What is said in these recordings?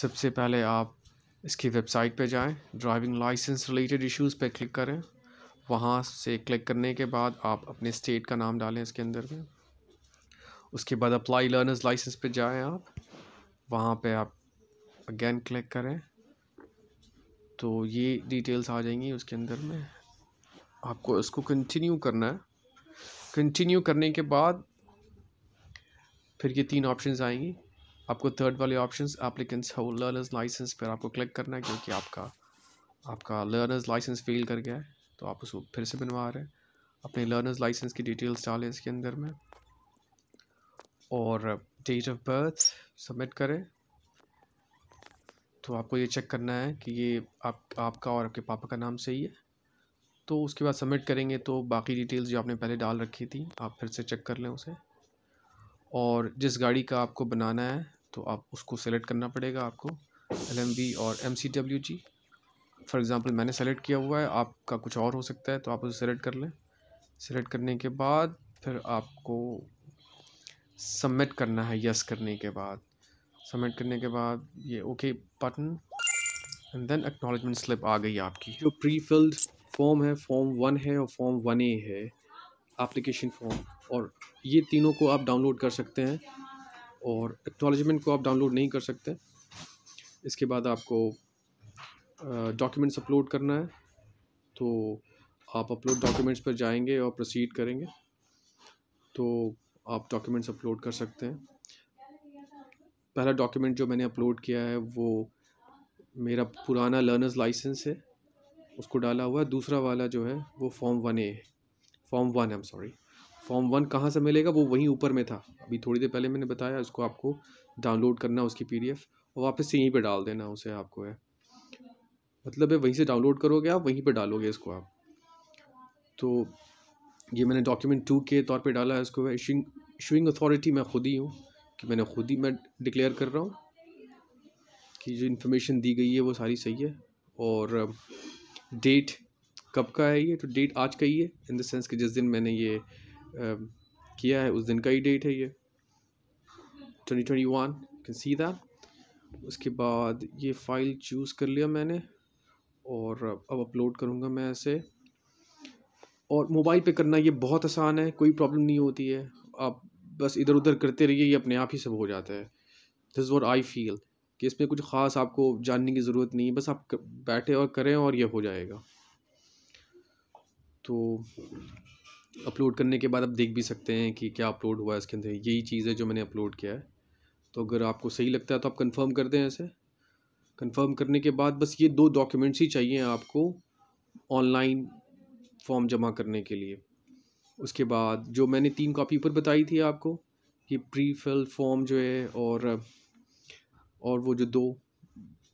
सबसे पहले आप इसकी वेबसाइट पे जाएं, ड्राइविंग लाइसेंस रिलेटेड इश्यूज़ पे क्लिक करें। वहाँ से क्लिक करने के बाद आप अपने स्टेट का नाम डालें इसके अंदर में। उसके बाद अप्लाई लर्नर्स लाइसेंस पे जाएं आप, वहाँ पे आप अगेन क्लिक करें तो ये डिटेल्स आ जाएंगी उसके अंदर में। आपको इसको कंटिन्यू करना है। कंटिन्यू करने के बाद फिर ये 3 ऑप्शंस आएंगी। आपको थर्ड वाले ऑप्शंस एप्लीकेंट्स हो लर्नर्स लाइसेंस पर आपको क्लिक करना है, क्योंकि आपका लर्नर्स लाइसेंस फेल कर गया है, तो आप उसको फिर से बनवा रहे हैं। अपने लर्नर्स लाइसेंस की डिटेल्स डालें इसके अंदर में और डेट ऑफ बर्थ सबमिट करें। तो आपको ये चेक करना है कि ये आपका और आपके पापा का नाम सही है। तो उसके बाद सबमिट करेंगे तो बाकी डिटेल्स जो आपने पहले डाल रखी थी आप फिर से चेक कर लें उसे। और जिस गाड़ी का आपको बनाना है तो आप उसको सेलेक्ट करना पड़ेगा आपको, LMV और MCWG। फॉर एग्ज़ाम्पल मैंने सेलेक्ट किया हुआ है, आपका कुछ और हो सकता है, तो आप उसे सेलेक्ट कर लें। सेलेक्ट करने के बाद फिर आपको सबमिट करना है। यस करने के बाद, सबमिट करने के बाद ये okay button and then acknowledgement slip आ गई आपकी। जो प्री फिल्ड फॉर्म है, फॉर्म 1 है और फॉर्म 1A है, एप्लीकेशन फॉर्म, और ये तीनों को आप डाउनलोड कर सकते हैं और एक्नॉलेजमेंट को आप डाउनलोड नहीं कर सकते। इसके बाद आपको डॉक्यूमेंट्स अपलोड करना है, तो आप अपलोड डॉक्यूमेंट्स पर जाएंगे और प्रोसीड करेंगे तो आप डॉक्यूमेंट्स अपलोड कर सकते हैं। पहला डॉक्यूमेंट जो मैंने अपलोड किया है वो मेरा पुराना लर्नर्स लाइसेंस है, उसको डाला हुआ है। दूसरा वाला जो है वो फॉर्म 1A है, फॉर्म 1 I'm सॉरी। फॉर्म 1 कहाँ से मिलेगा, वो वहीं ऊपर में था, अभी थोड़ी देर पहले मैंने बताया। उसको आपको डाउनलोड करना है उसकी PDF और वापस से यहीं पे डाल देना उसे आपको है, मतलब है वहीं से डाउनलोड करोगे आप, वहीं पे डालोगे इसको आप। तो ये मैंने डॉक्यूमेंट 2 के तौर पे डाला है इसको। इशूइंग अथॉरिटी मैं खुद ही हूँ, कि मैं डिक्लेयर कर रहा हूँ कि जो इन्फॉर्मेशन दी गई है वो सारी सही है। और डेट कब का है ये, तो डेट आज का ही है, इन द सेंस कि जिस दिन मैंने ये किया है उस दिन का ही डेट है ये, 2021, कैन सी दैट। उसके बाद ये फ़ाइल चूज़ कर लिया मैंने और अब अपलोड करूँगा मैं ऐसे। और मोबाइल पे करना ये बहुत आसान है, कोई प्रॉब्लम नहीं होती है, आप बस इधर उधर करते रहिए, ये अपने आप ही सब हो जाता है। This is what I feel, कि इसमें कुछ ख़ास आपको जानने की ज़रूरत नहीं है, बस आप बैठे और करें और ये हो जाएगा। तो अपलोड करने के बाद आप देख भी सकते हैं कि क्या अपलोड हुआ है इसके अंदर, यही चीज़ है जो मैंने अपलोड किया है। तो अगर आपको सही लगता है तो आप कंफर्म कर दें ऐसे। कंफर्म करने के बाद बस ये 2 डॉक्यूमेंट्स ही चाहिए आपको ऑनलाइन फॉर्म जमा करने के लिए। उसके बाद जो मैंने 3 कॉपी ऊपर बताई थी आपको, ये प्री फिल फॉर्म जो है और वो जो 2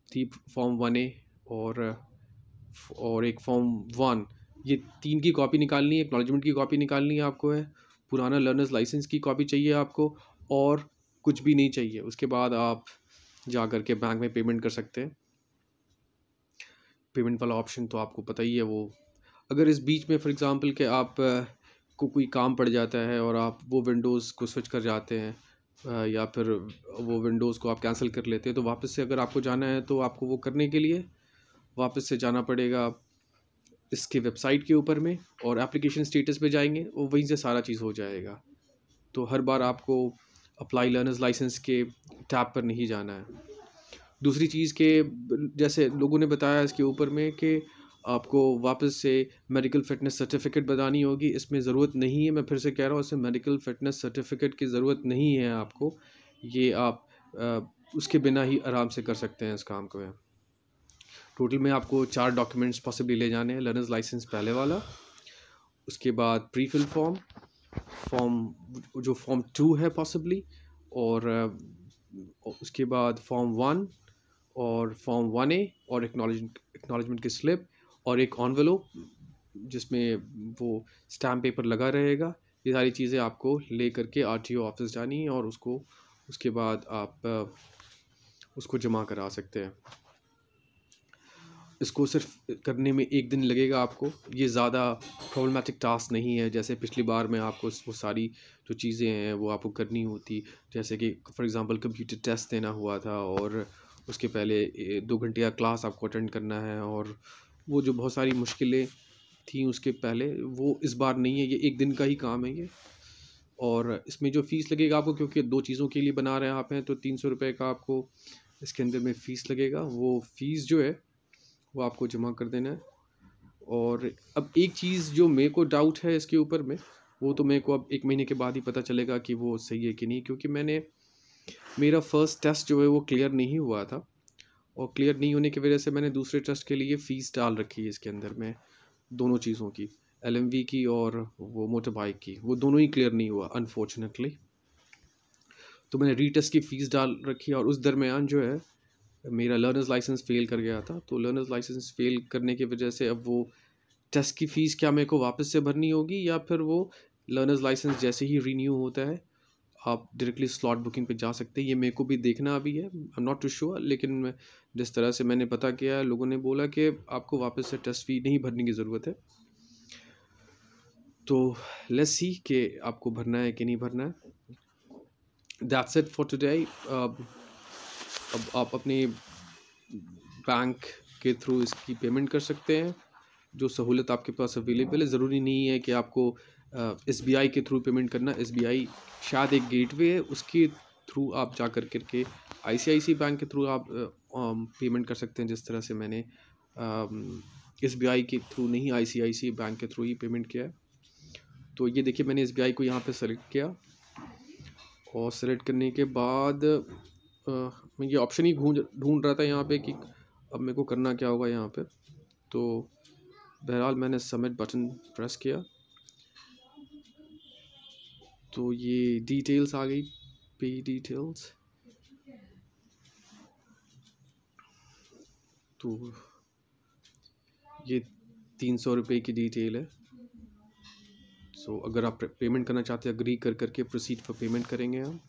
थी फॉर्म 1A और एक फॉर्म 1, ये 3 की कॉपी निकालनी है। एक्नॉलेजमेंट की कॉपी निकालनी है आपको है, पुराना लर्नर्स लाइसेंस की कॉपी चाहिए आपको, और कुछ भी नहीं चाहिए। उसके बाद आप जा कर के बैंक में पेमेंट कर सकते हैं। पेमेंट वाला ऑप्शन तो आपको पता ही है वो। अगर इस बीच में फॉर एग्ज़ाम्पल कि आप को कोई काम पड़ जाता है और आप वो विंडोज़ को स्विच कर जाते हैं या फिर वो विंडोज़ को आप कैंसिल कर लेते हैं, तो वापस से अगर आपको जाना है तो आपको वो करने के लिए वापस से जाना पड़ेगा इसके वेबसाइट के ऊपर में, और एप्लीकेशन स्टेटस पे जाएंगे और वहीं से सारा चीज़ हो जाएगा। तो हर बार आपको अप्लाई लर्नर्स लाइसेंस के टैब पर नहीं जाना है। दूसरी चीज़ के जैसे लोगों ने बताया इसके ऊपर में कि आपको वापस से मेडिकल फ़िटनेस सर्टिफिकेट बनानी होगी, इसमें ज़रूरत नहीं है। मैं फिर से कह रहा हूँ, इसमें मेडिकल फ़िटनेस सर्टिफिकेट की ज़रूरत नहीं है आपको। ये आप उसके बिना ही आराम से कर सकते हैं इस काम को। टोटल में आपको 4 डॉक्यूमेंट्स पॉसिबली ले जाने हैं। लर्नर्स लाइसेंस पहले वाला, उसके बाद प्री फिल फॉर्म जो फॉर्म 2 है पॉसिबली, और उसके बाद फॉर्म 1 और फॉर्म 1A और एक्नॉलेजमेंट की स्लिप और एक एनवेलप जिसमें वो स्टैम्प पेपर लगा रहेगा। ये सारी चीज़ें आपको ले करके RTO ऑफिस जानी है और उसके बाद आप उसको जमा करा सकते हैं। इसको सिर्फ करने में 1 दिन लगेगा आपको। ये ज़्यादा प्रॉब्लमेटिक टास्क नहीं है, जैसे पिछली बार में आपको वो सारी जो चीज़ें हैं वो आपको करनी होती, जैसे कि फॉर एग्ज़ाम्पल कंप्यूटर टेस्ट देना हुआ था और उसके पहले 2 घंटे का क्लास आपको अटेंड करना है, और वो जो बहुत सारी मुश्किलें थी उसके पहले, वो इस बार नहीं है। ये 1 दिन का ही काम है ये। और इसमें जो फ़ीस लगेगा आपको, क्योंकि 2 चीज़ों के लिए बना रहे हैं आप हैं, तो 300 रुपये का आपको इसके अंदर में फ़ीस लगेगा। वो फ़ीस जो है वो आपको जमा कर देना है। और अब एक चीज़ जो मेरे को डाउट है इसके ऊपर में, वो तो मेरे को अब 1 महीने के बाद ही पता चलेगा कि वो सही है कि नहीं, क्योंकि मेरा फर्स्ट टेस्ट जो है वो क्लियर नहीं हुआ था, और क्लियर नहीं होने की वजह से मैंने दूसरे टेस्ट के लिए फ़ीस डाल रखी है इसके अंदर में, दोनों चीज़ों की, एलएमवी की और वो मोटर बाइक की, वो दोनों ही क्लियर नहीं हुआ अनफॉर्चुनेटली। तो मैंने रीटेस्ट की फ़ीस डाल रखी है, और उस दरमियान जो है मेरा लर्नर्स लाइसेंस फ़ेल कर गया था। तो लर्नर्स लाइसेंस फ़ेल करने की वजह से अब वो टेस्ट की फ़ीस क्या मेरे को वापस से भरनी होगी, या फिर वो लर्नर्स लाइसेंस जैसे ही रीन्यू होता है आप डायरेक्टली स्लॉट बुकिंग पे जा सकते हैं। ये मेरे को भी देखना अभी है, I am not too sure, लेकिन जिस तरह से मैंने पता किया है, लोगों ने बोला कि आपको वापस से टेस्ट फ़ी नहीं भरने की ज़रूरत है। तो लेट्स सी कि आपको भरना है कि नहीं भरना है। That's it for today. अब आप अपने बैंक के थ्रू इसकी पेमेंट कर सकते हैं, जो सहूलत आपके पास अवेलेबल है। ज़रूरी नहीं है कि आपको एसबीआई के थ्रू पेमेंट करना। एसबीआई शायद एक गेटवे है, उसके थ्रू आप जा कर के आईसीआईसी बैंक के थ्रू आप पेमेंट कर सकते हैं, जिस तरह से मैंने एसबीआई के थ्रू नहीं, आईसीआईसी बैंक के थ्रू ही पेमेंट किया है। तो ये देखिए, मैंने एसबीआई को यहाँ पे सेलेक्ट किया, और सेलेक्ट करने के बाद मैं ये ऑप्शन ही ढूंढ रहा था यहाँ पे कि अब मेरे को करना क्या होगा यहाँ पे। तो बहरहाल मैंने सबमिट बटन प्रेस किया, तो ये डिटेल्स आ गई, पे डिटेल्स। तो ये 300 रुपये की डिटेल है। सो अगर आप पेमेंट करना चाहते हैं, अग्री कर करके प्रोसीड फॉर पेमेंट करेंगे हम।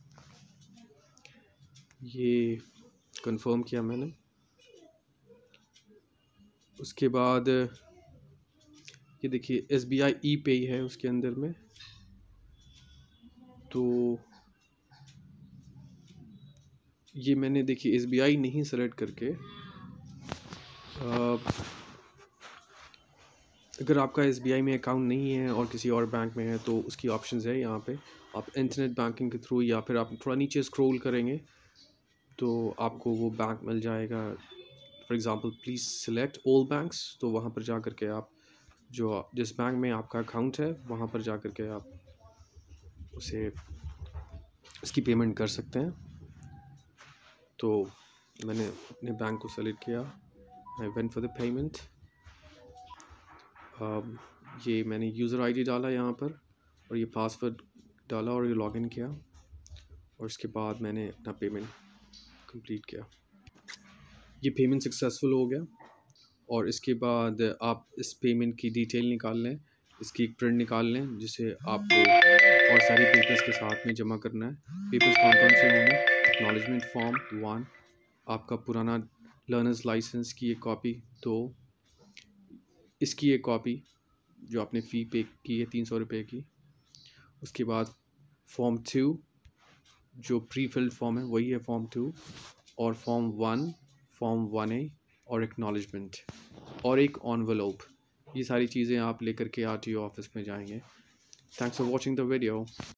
ये कंफर्म किया मैंने। उसके बाद ये देखिए एसबीआई ई पे है उसके अंदर में। तो ये मैंने देखिए एसबीआई नहीं सेलेक्ट करके, अगर आपका एसबीआई में अकाउंट नहीं है और किसी और बैंक में है, तो उसकी ऑप्शंस है यहाँ पे। आप इंटरनेट बैंकिंग के थ्रू, या फिर आप थोड़ा नीचे स्क्रॉल करेंगे तो आपको वो बैंक मिल जाएगा। For example please select all banks, तो वहाँ पर जा कर के आप जिस बैंक में आपका अकाउंट है वहाँ पर जा कर के आप उसकी पेमेंट कर सकते हैं। तो मैंने अपने बैंक को सेलेक्ट किया, I went for the payment. ये मैंने यूज़र आईडी डाला यहाँ पर, और ये पासवर्ड डाला, और ये लॉगिन किया, और इसके बाद मैंने अपना पेमेंट कंप्लीट किया। ये पेमेंट सक्सेसफुल हो गया। और इसके बाद आप इस पेमेंट की डिटेल निकाल लें, इसकी एक प्रिंट निकाल लें, जिसे आपको और सारी पेपर्स के साथ में जमा करना है। पेपर्स कौन से होंगे? एक्नॉलेजमेंट फॉर्म 1, आपका पुराना लर्नर्स लाइसेंस की एक कॉपी 2, इसकी एक कॉपी जो आपने फ़ी पे की है 300 रुपये की। उसके बाद फॉर्म 2, जो प्री फिल्ड फॉर्म है वही है फॉर्म 2, और फॉर्म 1, फॉर्म 1A, और एक्नॉलेजमेंट, और एक एनवेलप। ये सारी चीज़ें आप लेकर के आरटीओ ऑफिस में जाएंगे। Thanks for watching the video.